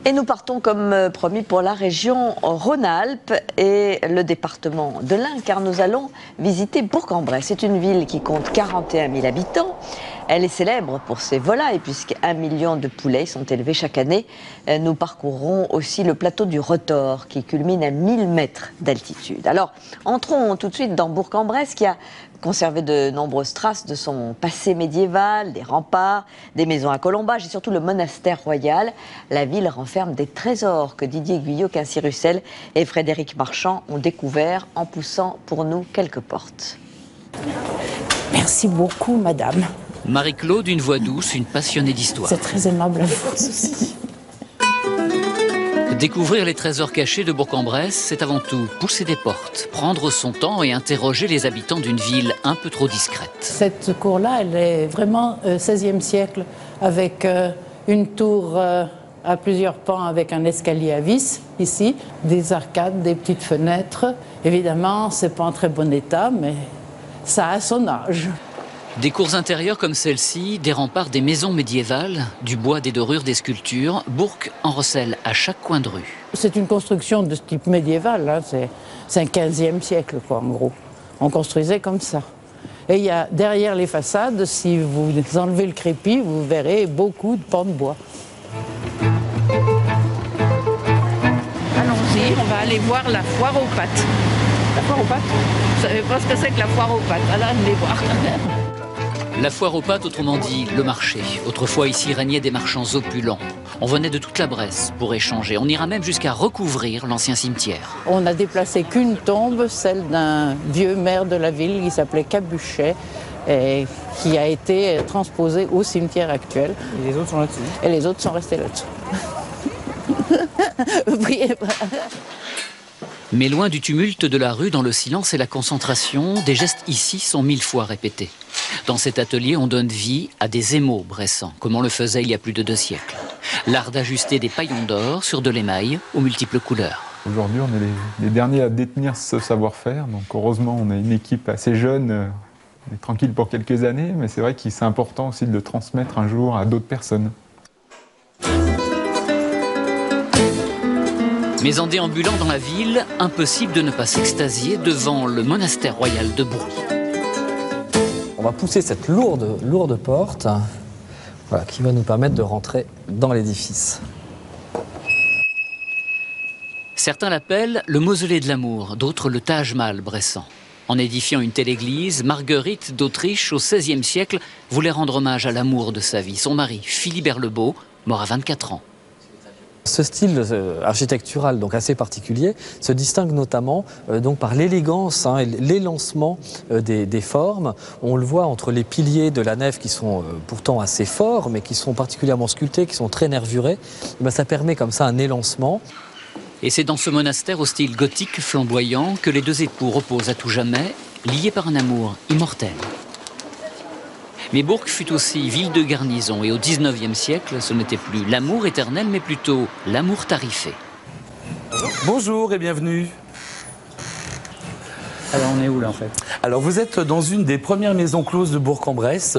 Et nous partons comme promis pour la région Rhône-Alpes et le département de l'Ain, car nous allons visiter Bourg-en-Bresse. C'est une ville qui compte 41 000 habitants. Elle est célèbre pour ses volailles, puisque 1 million de poulets sont élevés chaque année. Nous parcourrons aussi le plateau du Retors, qui culmine à 1000 mètres d'altitude. Alors, entrons tout de suite dans Bourg-en-Bresse, qui a conservé de nombreuses traces de son passé médiéval, des remparts, des maisons à colombages et surtout le monastère royal. La ville renferme des trésors que Didier Guyot, Quincy Russell et Frédéric Marchand ont découverts en poussant pour nous quelques portes. Merci beaucoup, madame. Marie-Claude, une voix douce, une passionnée d'histoire. C'est très aimable à vous aussi. Découvrir les trésors cachés de Bourg-en-Bresse, c'est avant tout pousser des portes, prendre son temps et interroger les habitants d'une ville un peu trop discrète. Cette cour-là, elle est vraiment 16e siècle, avec une tour à plusieurs pans avec un escalier à vis, ici, des arcades, des petites fenêtres. Évidemment, c'est pas en très bon état, mais ça a son âge. Des cours intérieures comme celle-ci, des remparts, des maisons médiévales, du bois, des dorures, des sculptures, Bourg en recèle à chaque coin de rue. C'est une construction de ce type médiéval, hein. C'est un 15e siècle, quoi, en gros. On construisait comme ça. Et il y a derrière les façades, si vous enlevez le crépi, vous verrez beaucoup de pans de bois. Allons-y, on va aller voir la foire aux pâtes. La foire aux pâtes? Vous savez pas ce que c'est que la foire aux pâtes? Alors, allez voir. La foire aux pâtes, autrement dit, le marché. Autrefois, ici régnaient des marchands opulents. On venait de toute la Bresse pour échanger. On ira même jusqu'à recouvrir l'ancien cimetière. On n'a déplacé qu'une tombe, celle d'un vieux maire de la ville qui s'appelait Cabuchet, et qui a été transposée au cimetière actuel. Et les autres sont là-dessus? Et les autres sont restés là-dessous. Oui. Mais loin du tumulte de la rue, dans le silence et la concentration, des gestes ici sont 1000 fois répétés. Dans cet atelier, on donne vie à des émaux bressans, comme on le faisait il y a plus de 2 siècles. L'art d'ajuster des paillons d'or sur de l'émail aux multiples couleurs. Aujourd'hui, on est les derniers à détenir ce savoir-faire. Donc heureusement, on a une équipe assez jeune. On est tranquille pour quelques années, mais c'est vrai que c'est important aussi de le transmettre un jour à d'autres personnes. Mais en déambulant dans la ville, impossible de ne pas s'extasier devant le monastère royal de Bourg. On va pousser cette lourde porte, voilà, qui va nous permettre de rentrer dans l'édifice. Certains l'appellent le mausolée de l'amour, d'autres le Taj Mahal bressan. En édifiant une telle église, Marguerite d'Autriche, au XVIe siècle, voulait rendre hommage à l'amour de sa vie. Son mari, Philibert le Beau, mort à 24 ans. Ce style architectural donc assez particulier se distingue notamment donc par l'élégance et l'élancement des formes. On le voit entre les piliers de la nef qui sont pourtant assez forts, mais qui sont particulièrement sculptés, qui sont très nervurés. Ça permet comme ça un élancement. Et c'est dans ce monastère au style gothique flamboyant que les 2 époux reposent à tout jamais, liés par un amour immortel. Mais Bourg fut aussi ville de garnison et au XIXe siècle, ce n'était plus l'amour éternel, mais plutôt l'amour tarifé. Bonjour et bienvenue. Alors on est où là en fait? Alors vous êtes dans une des premières maisons closes de Bourg-en-Bresse,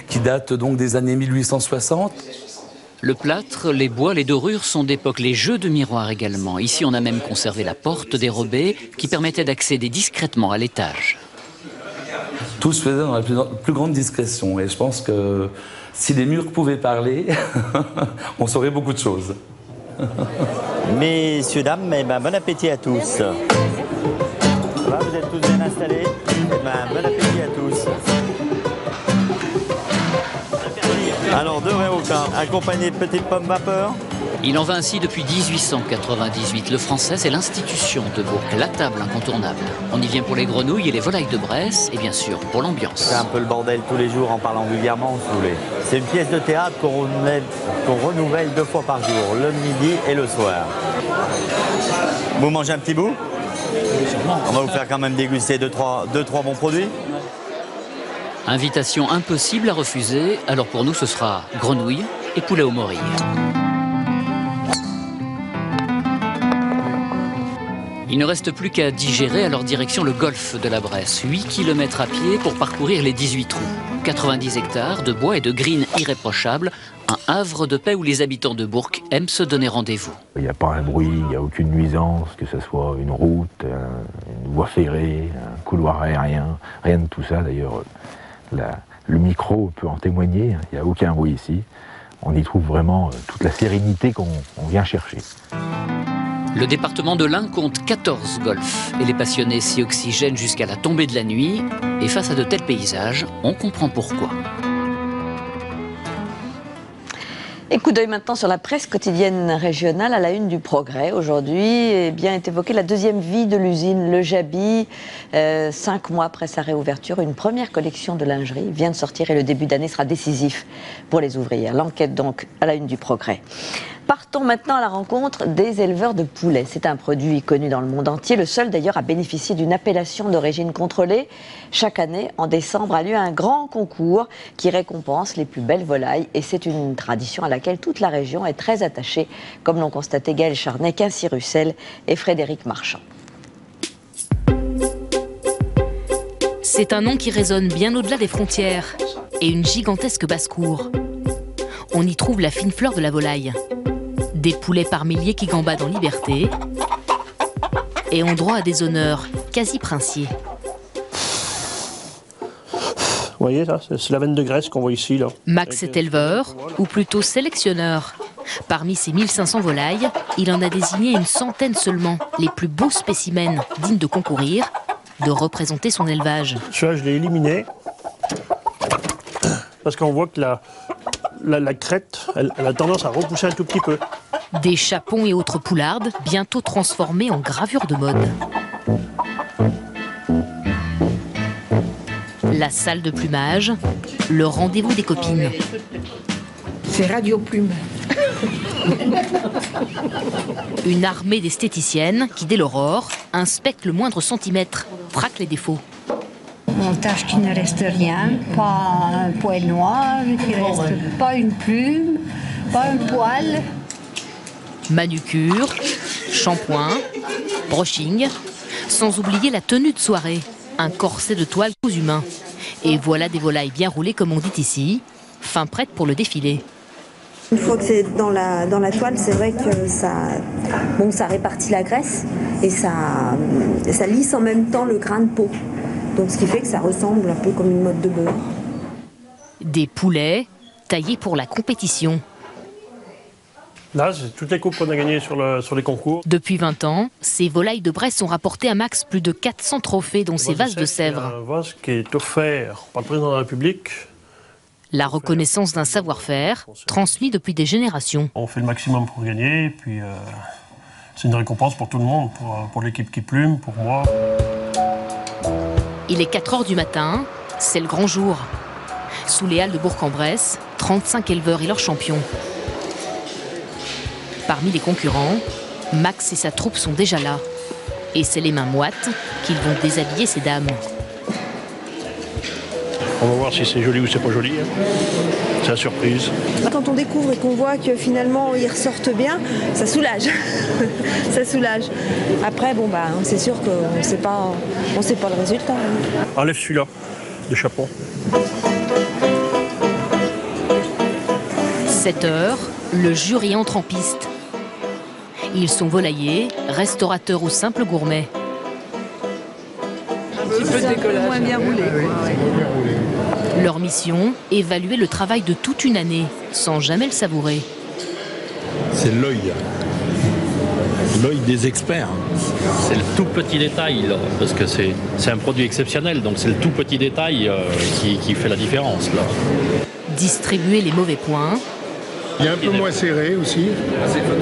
qui date donc des années 1860. Le plâtre, les bois, les dorures sont d'époque, les jeux de miroirs également. Ici on a même conservé la porte dérobée qui permettait d'accéder discrètement à l'étage. Tout se faisait dans la plus grande discrétion. Et je pense que si les murs pouvaient parler, on saurait beaucoup de choses. Messieurs, dames, bon appétit à tous. Là, vous êtes tous bien installés. Bon appétit à tous. Alors, 2 vrais aucun, accompagnés de petites pommes vapeur. Il en va ainsi depuis 1898. Le français, c'est l'institution de Bourg, la table incontournable. On y vient pour les grenouilles et les volailles de Bresse, et bien sûr pour l'ambiance. C'est un peu le bordel tous les jours en parlant vulgairement, si vous voulez. C'est une pièce de théâtre qu'on renouvelle 2 fois par jour, le midi et le soir. Vous mangez un petit bout? On va vous faire quand même déguster 2-3 bons produits. Invitation impossible à refuser, alors pour nous ce sera grenouille et poulet au morille. Il ne reste plus qu'à digérer, alors direction le golfe de la Bresse. 8 km à pied pour parcourir les 18 trous. 90 hectares de bois et de green irréprochables, un havre de paix où les habitants de Bourg aiment se donner rendez-vous. Il n'y a pas un bruit, il n'y a aucune nuisance, que ce soit une route, une voie ferrée, un couloir aérien, rien de tout ça. D'ailleurs, le micro peut en témoigner, il n'y a aucun bruit ici. On y trouve vraiment toute la sérénité qu'on vient chercher. Le département de l'Ain compte 14 golfs et les passionnés s'y oxygènent jusqu'à la tombée de la nuit. Et face à de tels paysages, on comprend pourquoi. Et coup d'œil maintenant sur la presse quotidienne régionale à la une du Progrès. Aujourd'hui, est évoquée la deuxième vie de l'usine Le Jaby. 5 mois après sa réouverture, une première collection de lingerie vient de sortir et le début d'année sera décisif pour les ouvrières. L'enquête donc à la une du Progrès. Partons maintenant à la rencontre des éleveurs de poulets. C'est un produit connu dans le monde entier, le seul d'ailleurs à bénéficier d'une appellation d'origine contrôlée. Chaque année, en décembre, a lieu un grand concours qui récompense les plus belles volailles. Et c'est une tradition à laquelle toute la région est très attachée, comme l'ont constaté Gaël Charnet, Quincy Russell et Frédéric Marchand. C'est un nom qui résonne bien au-delà des frontières et une gigantesque basse-cour. On y trouve la fine fleur de la volaille. Des poulets par milliers qui gambadent en liberté et ont droit à des honneurs quasi princiers. Vous voyez, ça, c'est la veine de graisse qu'on voit ici. Là. Max est éleveur, ou plutôt sélectionneur. Parmi ces 1500 volailles, il en a désigné une centaine seulement, les plus beaux spécimens dignes de concourir, de représenter son élevage. Celui-là, je l'ai éliminé parce qu'on voit que la crête, elle a tendance à repousser un tout petit peu. Des chapons et autres poulardes, bientôt transformés en gravures de mode. La salle de plumage, le rendez-vous des copines. C'est Radio Plume. Une armée d'esthéticiennes qui, dès l'aurore, inspectent le moindre centimètre, traquent les défauts. On tâche qu'il ne reste rien, pas un poil noir, qu'il ne reste pas une plume, pas un poil. Manucure, shampoing, brushing, sans oublier la tenue de soirée, un corset de toile cousu main. Et voilà des volailles bien roulées comme on dit ici, fin prête pour le défilé. Une fois que c'est dans la toile, c'est vrai que ça répartit la graisse et ça lisse en même temps le grain de peau. Donc ce qui fait que ça ressemble un peu comme une motte de beurre. Des poulets taillés pour la compétition. Là, c'est toutes les coupes qu'on a gagnées sur les concours. Depuis 20 ans, ces volailles de Bresse ont rapporté à Max plus de 400 trophées, dont ces vases de Sèvres. Un vase qui est offert par le président de la République. La reconnaissance d'un savoir-faire transmis depuis des générations. On fait le maximum pour gagner, et puis c'est une récompense pour tout le monde, pour l'équipe qui plume, pour moi. Il est 4 h du matin, c'est le grand jour. Sous les halles de Bourg-en-Bresse, 35 éleveurs et leurs champions. Parmi les concurrents, Max et sa troupe sont déjà là. Et c'est les mains moites qu'ils vont déshabiller ces dames. On va voir si c'est joli ou c'est pas joli. Hein. C'est la surprise. Quand on découvre et qu'on voit que finalement ils ressortent bien, ça soulage. Ça soulage. Après, c'est sûr qu'on ne sait pas le résultat. Enlève celui-là, de chapeau. 7 h, le jury entre en piste. Ils sont volaillers, restaurateurs ou simples gourmets. Un petit peu de décollage. Moins bien roulé. Leur mission, évaluer le travail de toute une année, sans jamais le savourer. C'est l'œil des experts. C'est le tout petit détail, là, parce que c'est un produit exceptionnel, donc c'est le tout petit détail qui fait la différence. Là. Distribuer les mauvais points. Il est un peu moins serré aussi.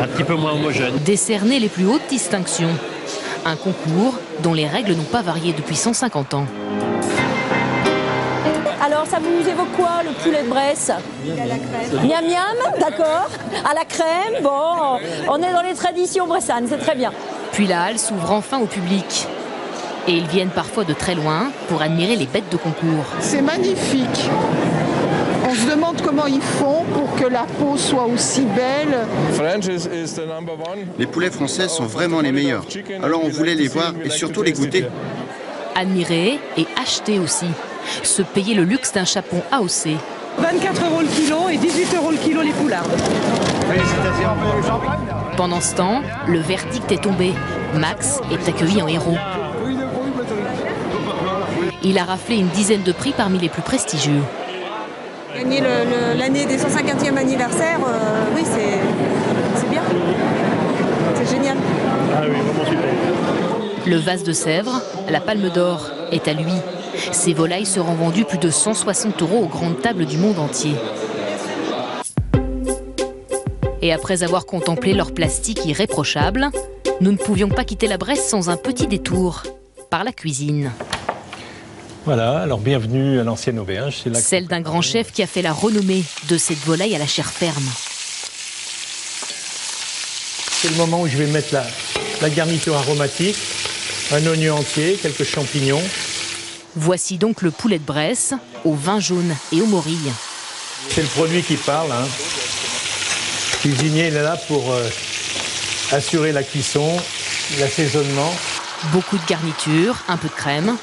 Un petit peu moins homogène. Décerner les plus hautes distinctions. Un concours dont les règles n'ont pas varié depuis 150 ans. Alors, ça vous évoque quoi, le poulet de Bresse? Miam miam, d'accord. À la crème, bon, on est dans les traditions bressanes, c'est très bien. Puis la halle s'ouvre enfin au public. Et ils viennent parfois de très loin pour admirer les bêtes de concours. C'est magnifique. On se demande comment ils font pour que la peau soit aussi belle. Les poulets français sont vraiment les meilleurs. Alors on voulait les voir et surtout les goûter. Admirer et acheter aussi. se payer le luxe d'un chapon AOC. 24 € le kilo et 18 € le kilo les poulardes. Pendant ce temps, le verdict est tombé. Max est accueilli en héros. Il a raflé une dizaine de prix parmi les plus prestigieux. Gagner l'année des 150e anniversaire, oui, c'est bien. C'est génial. Ah oui, vraiment super. Le vase de Sèvres, la Palme d'Or, est à lui. Ces volailles seront vendues plus de 160 € aux grandes tables du monde entier. Et après avoir contemplé leur plastique irréprochable, nous ne pouvions pas quitter la Bresse sans un petit détour par la cuisine. Voilà, alors bienvenue à l'ancienne auberge. Celle d'un grand chef qui a fait la renommée de cette volaille à la chair ferme. C'est le moment où je vais mettre la garniture aromatique, un oignon entier, quelques champignons. Voici donc le poulet de Bresse, au vin jaune et aux morilles. C'est le produit qui parle. Hein. Le cuisinier il est là pour assurer la cuisson, l'assaisonnement. Beaucoup de garniture, un peu de crème,